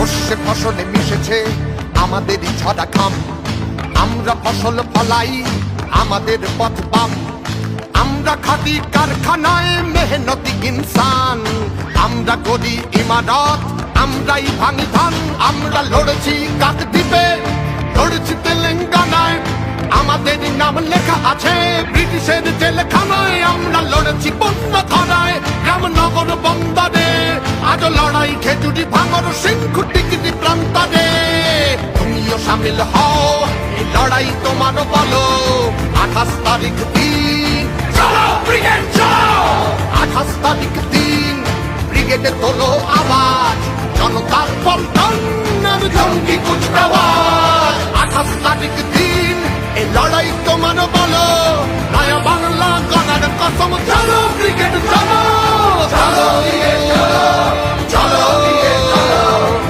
শস্যে ফসলে মিশেছে আমাদেরই ঝরা ঘাম। আমরা ফসল ফলাই, আমাদের পথ পাম। আমরা খাদি কারখানায় মেহনতি ইনসান। আমরা করি ইমারত, আমরাই ভাঙি ধান। আমরা লড়েছি কাকদ্বীপে, লড়েছি তেলেঙ্গানায়, আমাদের নাম লেখা আছে ব্রিটিশের জেলখানায়। আমরা লড়েছি বন্য খরায়, রামনগর বন্দরে, আজ লড়াই খেজুরি ভাঙর সিংহু টিকিটি প্রান্তরে। তুমিও সামিল হও, এই লড়াই তোমার বলো। 28 তারিখ দিন, চলো ব্রিগেড চলো। 28 তারিখ দিন, ব্রিগেডে তোলো আওয়াজ, জনতার পল্টন আর জঙ্গি কুচকাওয়াজ। 28 তারিখ দিন, এই লড়াই তোমার বলো। নয়া বাংলা গণার কসম, চলো ব্রিগেড চলো, চলো।